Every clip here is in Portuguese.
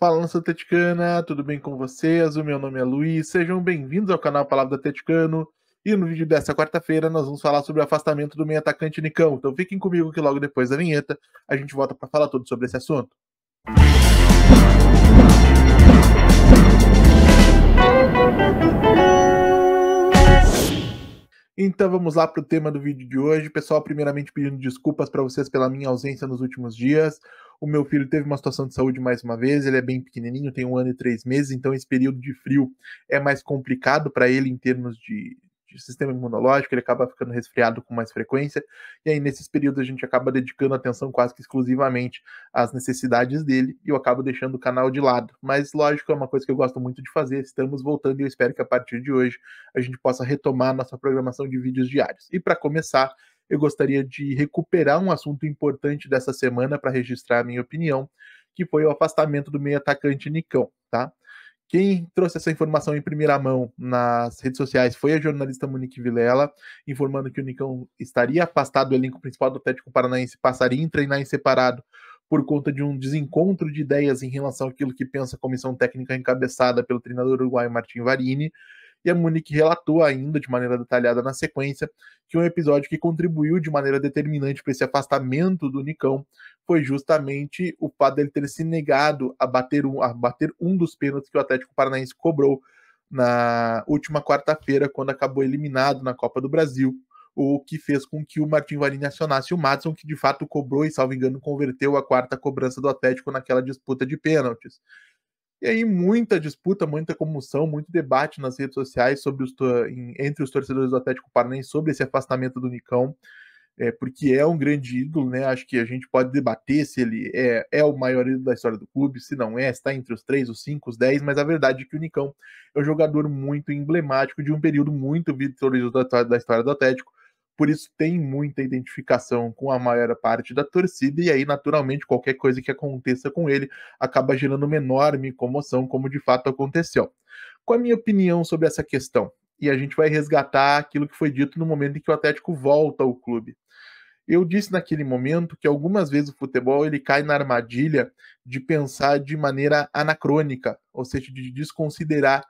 Fala, nação atleticana, tudo bem com vocês? O meu nome é Luiz, sejam bem-vindos ao canal Palavra do Atleticano. E no vídeo dessa quarta-feira nós vamos falar sobre o afastamento do meio atacante Nicão. Então fiquem comigo que logo depois da vinheta a gente volta para falar tudo sobre esse assunto. Então vamos lá para o tema do vídeo de hoje. Pessoal, primeiramente pedindo desculpas para vocês pela minha ausência nos últimos dias. O meu filho teve uma situação de saúde mais uma vez, ele é bem pequenininho, tem 1 ano e 3 meses, então esse período de frio é mais complicado para ele em termos de sistema imunológico, ele acaba ficando resfriado com mais frequência, e aí nesses períodos a gente acaba dedicando atenção quase que exclusivamente às necessidades dele, e eu acabo deixando o canal de lado. Mas lógico, é uma coisa que eu gosto muito de fazer, estamos voltando e eu espero que a partir de hoje a gente possa retomar nossa programação de vídeos diários. E para começar, eu gostaria de recuperar um assunto importante dessa semana para registrar a minha opinião, que foi o afastamento do meio atacante Nicão, tá? Quem trouxe essa informação em primeira mão nas redes sociais foi a jornalista Monique Vilela, informando que o Nicão estaria afastado do elenco principal do Atlético Paranaense, passaria a treinar em separado por conta de um desencontro de ideias em relação àquilo que pensa a comissão técnica encabeçada pelo treinador uruguaio Martin Varini. E a Monique relatou ainda, de maneira detalhada na sequência, que um episódio que contribuiu de maneira determinante para esse afastamento do Nicão foi justamente o fato dele ter se negado a bater um dos pênaltis que o Atlético Paranaense cobrou na última quarta-feira, quando acabou eliminado na Copa do Brasil, o que fez com que o Martin Varini acionasse o Madison, que de fato cobrou e, salvo engano, converteu a quarta cobrança do Atlético naquela disputa de pênaltis. E aí muita disputa, muita comoção, muito debate nas redes sociais entre os torcedores do Atlético Paranaense sobre esse afastamento do Nicão, porque é um grande ídolo, né? Acho que a gente pode debater se ele é o maior ídolo da história do clube, se não é, se está entre os 3, os 5, os 10, mas a verdade é que o Nicão é um jogador muito emblemático de um período muito vitorioso da história do Atlético, por isso tem muita identificação com a maior parte da torcida, e aí, naturalmente, qualquer coisa que aconteça com ele acaba gerando uma enorme comoção, como de fato aconteceu. Qual a minha opinião sobre essa questão? E a gente vai resgatar aquilo que foi dito no momento em que o Atlético volta ao clube. Eu disse naquele momento que algumas vezes o futebol ele cai na armadilha de pensar de maneira anacrônica, ou seja, de desconsiderar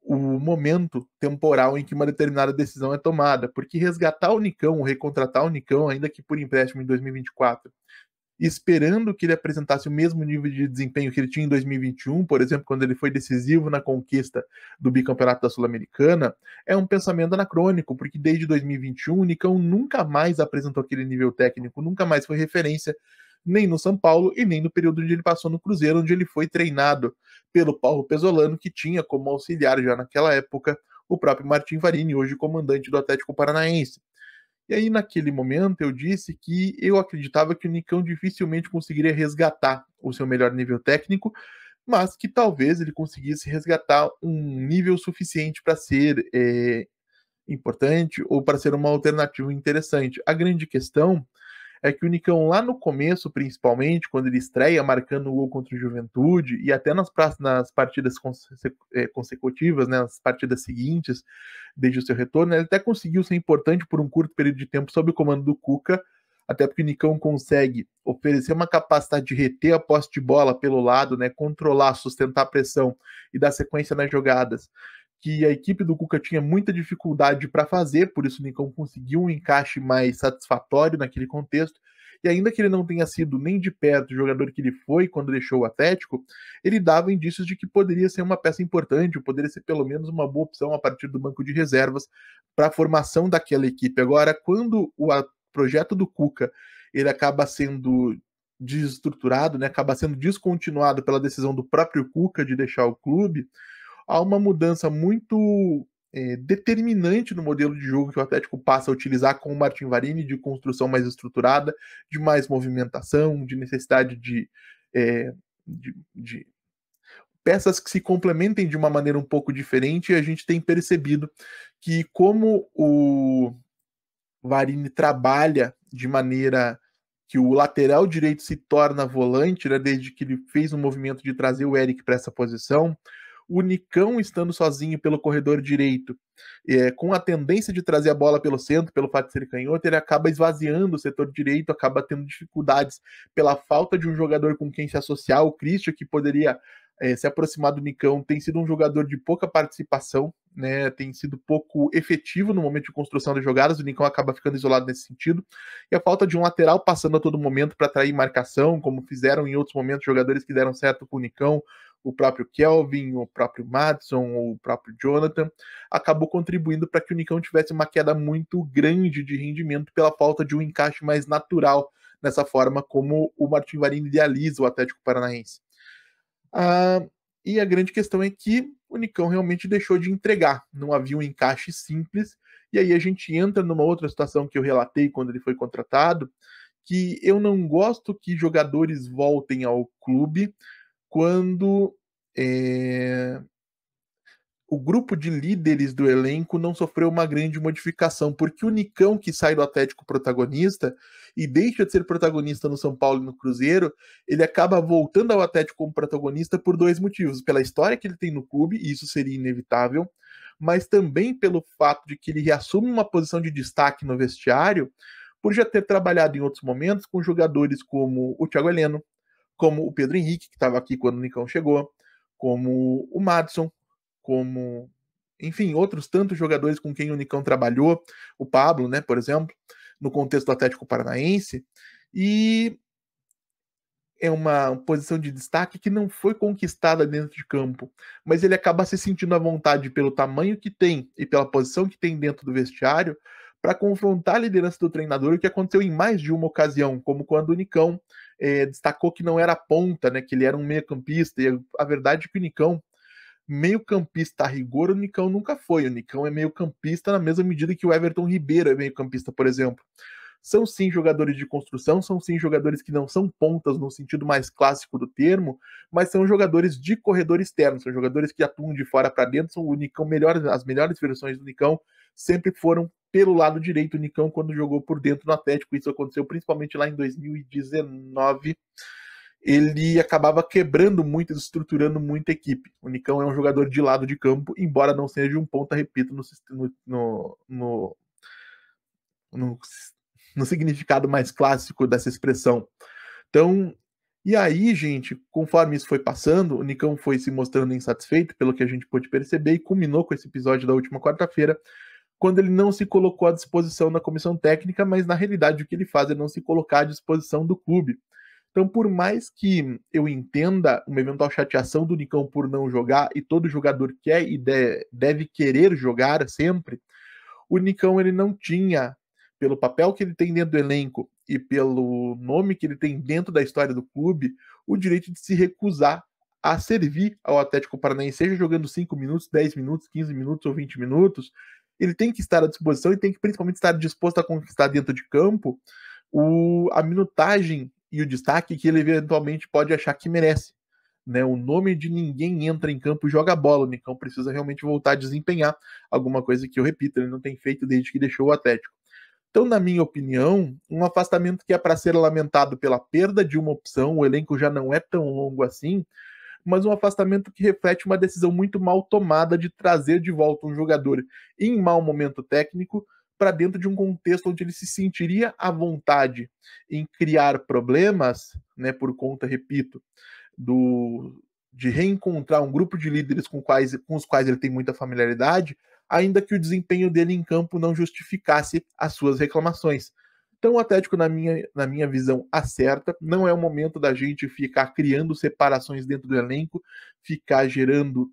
o momento temporal em que uma determinada decisão é tomada, porque resgatar o Nicão, recontratar o Nicão, ainda que por empréstimo em 2024, esperando que ele apresentasse o mesmo nível de desempenho que ele tinha em 2021, por exemplo, quando ele foi decisivo na conquista do bicampeonato da Sul-Americana, é um pensamento anacrônico, porque desde 2021 o Nicão nunca mais apresentou aquele nível técnico, nunca mais foi referência, nem no São Paulo e nem no período onde ele passou no Cruzeiro, onde ele foi treinado pelo Paulo Pesolano, que tinha como auxiliar já naquela época o próprio Martin Varini, hoje comandante do Atlético Paranaense. E aí, naquele momento, eu disse que eu acreditava que o Nicão dificilmente conseguiria resgatar o seu melhor nível técnico, mas que talvez ele conseguisse resgatar um nível suficiente para ser importante ou para ser uma alternativa interessante. A grande questão é que o Nicão, lá no começo, principalmente, quando ele estreia marcando o gol contra o Juventude, e até nas partidas consecutivas, né, nas partidas seguintes, desde o seu retorno, ele até conseguiu ser importante por um curto período de tempo sob o comando do Cuca, até porque o Nicão consegue oferecer uma capacidade de reter a posse de bola pelo lado, né, controlar, sustentar a pressão e dar sequência nas jogadas, que a equipe do Cuca tinha muita dificuldade para fazer, por isso o Nicão conseguiu um encaixe mais satisfatório naquele contexto, e ainda que ele não tenha sido nem de perto o jogador que ele foi quando deixou o Atlético, ele dava indícios de que poderia ser uma peça importante, ou poderia ser pelo menos uma boa opção a partir do banco de reservas para a formação daquela equipe. Agora, quando o projeto do Cuca ele acaba sendo desestruturado, né, acaba sendo descontinuado pela decisão do próprio Cuca de deixar o clube, há uma mudança muito determinante no modelo de jogo que o Atlético passa a utilizar com o Martin Varini, de construção mais estruturada, de mais movimentação, de necessidade de peças que se complementem de uma maneira um pouco diferente, e a gente tem percebido que como o Varini trabalha de maneira que o lateral direito se torna volante, né, desde que ele fez um movimento de trazer o Eric para essa posição, o Nicão estando sozinho pelo corredor direito, com a tendência de trazer a bola pelo centro, pelo fato de ser canhoto, ele acaba esvaziando o setor direito, acaba tendo dificuldades pela falta de um jogador com quem se associar, o Christian, que poderia se aproximar do Nicão, tem sido um jogador de pouca participação, né, tem sido pouco efetivo no momento de construção das jogadas, o Nicão acaba ficando isolado nesse sentido, e a falta de um lateral passando a todo momento para atrair marcação, como fizeram em outros momentos jogadores que deram certo com o Nicão, o próprio Kelvin, o próprio Madison, o próprio Jonathan, acabou contribuindo para que o Nicão tivesse uma queda muito grande de rendimento pela falta de um encaixe mais natural nessa forma como o Martin Varini idealiza o Atlético Paranaense. E a grande questão é que o Nicão realmente deixou de entregar, não havia um encaixe simples, e aí a gente entra numa outra situação que eu relatei quando ele foi contratado, que eu não gosto que jogadores voltem ao clube quando o grupo de líderes do elenco não sofreu uma grande modificação, porque o Nicão, que sai do Atlético protagonista e deixa de ser protagonista no São Paulo e no Cruzeiro, ele acaba voltando ao Atlético como protagonista por dois motivos: pela história que ele tem no clube, e isso seria inevitável, mas também pelo fato de que ele reassume uma posição de destaque no vestiário, por já ter trabalhado em outros momentos com jogadores como o Thiago Heleno, como o Pedro Henrique, que estava aqui quando o Nicão chegou, como o Madison, como, enfim, outros tantos jogadores com quem o Nicão trabalhou, o Pablo, né, por exemplo, no contexto do Atlético Paranaense, e é uma posição de destaque que não foi conquistada dentro de campo, mas ele acaba se sentindo à vontade pelo tamanho que tem e pela posição que tem dentro do vestiário para confrontar a liderança do treinador, o que aconteceu em mais de uma ocasião, como quando o Nicão destacou que não era ponta, né, que ele era um meio-campista, e a verdade é que o Nicão, meio-campista a rigor, o Nicão nunca foi. O Nicão é meio-campista na mesma medida que o Everton Ribeiro é meio-campista, por exemplo. São sim jogadores de construção, são sim jogadores que não são pontas no sentido mais clássico do termo, mas são jogadores de corredor externo, são jogadores que atuam de fora para dentro. São o Nicão as melhores versões do Nicão sempre foram pelo lado direito. O Nicão, quando jogou por dentro no Atlético, isso aconteceu principalmente lá em 2019, ele acabava quebrando muito, desestruturando muito a equipe. O Nicão é um jogador de lado de campo, embora não seja um ponta, repito, no significado mais clássico dessa expressão. Então, e aí, gente, conforme isso foi passando, o Nicão foi se mostrando insatisfeito, pelo que a gente pôde perceber, e culminou com esse episódio da última quarta-feira, quando ele não se colocou à disposição da comissão técnica, mas na realidade o que ele faz é não se colocar à disposição do clube. Então, por mais que eu entenda uma eventual chateação do Nicão por não jogar, e todo jogador quer e deve querer jogar sempre, o Nicão ele não tinha, pelo papel que ele tem dentro do elenco e pelo nome que ele tem dentro da história do clube, o direito de se recusar a servir ao Atlético Paranaense, seja jogando 5 minutos, 10 minutos, 15 minutos ou 20 minutos. Ele tem que estar à disposição e tem que principalmente estar disposto a conquistar dentro de campo a minutagem e o destaque que ele eventualmente pode achar que merece. Né? O nome de ninguém entra em campo e joga bola. O Nicão precisa realmente voltar a desempenhar alguma coisa que, eu repito, ele não tem feito desde que deixou o Atlético. Então, na minha opinião, um afastamento que é para ser lamentado pela perda de uma opção, o elenco já não é tão longo assim, mas um afastamento que reflete uma decisão muito mal tomada de trazer de volta um jogador em mau momento técnico para dentro de um contexto onde ele se sentiria à vontade em criar problemas, né, por conta, repito, de reencontrar um grupo de líderes com os quais ele tem muita familiaridade, ainda que o desempenho dele em campo não justificasse as suas reclamações. Então o Atlético, na minha visão, acerta. Não é o momento da gente ficar criando separações dentro do elenco, ficar gerando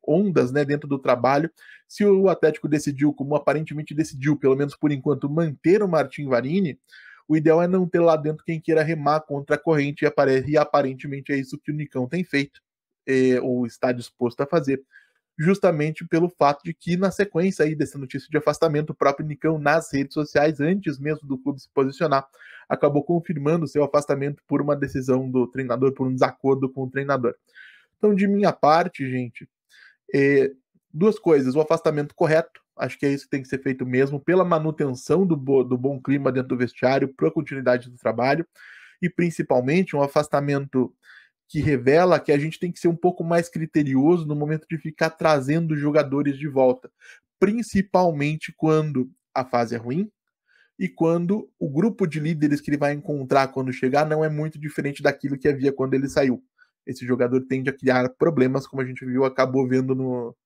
ondas, né, dentro do trabalho. Se o Atlético decidiu, como aparentemente decidiu, pelo menos por enquanto, manter o Martin Varini, o ideal é não ter lá dentro quem queira remar contra a corrente, e aparentemente é isso que o Nicão tem feito, ou está disposto a fazer, justamente pelo fato de que, na sequência aí dessa notícia de afastamento, o próprio Nicão, nas redes sociais, antes mesmo do clube se posicionar, acabou confirmando seu afastamento por uma decisão do treinador, por um desacordo com o treinador. Então, de minha parte, gente, duas coisas: o afastamento correto, acho que é isso que tem que ser feito mesmo, pela manutenção do bom clima dentro do vestiário, para a continuidade do trabalho, e principalmente um afastamento que revela que a gente tem que ser um pouco mais criterioso no momento de ficar trazendo jogadores de volta, principalmente quando a fase é ruim e quando o grupo de líderes que ele vai encontrar quando chegar não é muito diferente daquilo que havia quando ele saiu. esse jogador tende a criar problemas, como a gente viu, acabou vendo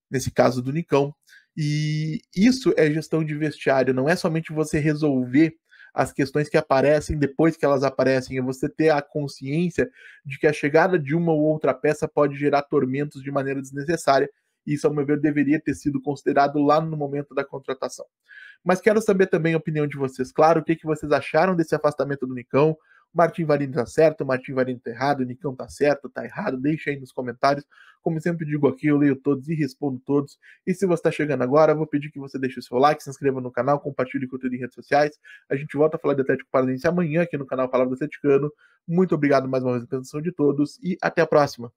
nesse caso do Nicão. E isso é gestão de vestiário, não é somente você resolver as questões que aparecem depois que elas aparecem, é você ter a consciência de que a chegada de uma ou outra peça pode gerar tormentos de maneira desnecessária. E isso, ao meu ver, deveria ter sido considerado lá no momento da contratação. Mas quero saber também a opinião de vocês, claro, o que vocês acharam desse afastamento do Nicão. O Martim Varini tá certo, o Martim Varini tá errado, o Nicão tá certo, tá errado, deixa aí nos comentários. Como sempre digo aqui, eu leio todos e respondo todos. E se você está chegando agora, eu vou pedir que você deixe o seu like, se inscreva no canal, compartilhe conteúdo em redes sociais. A gente volta a falar de Atlético Paranaense amanhã aqui no canal Palavra do Atleticano. Muito obrigado mais uma vez pela atenção de todos e até a próxima.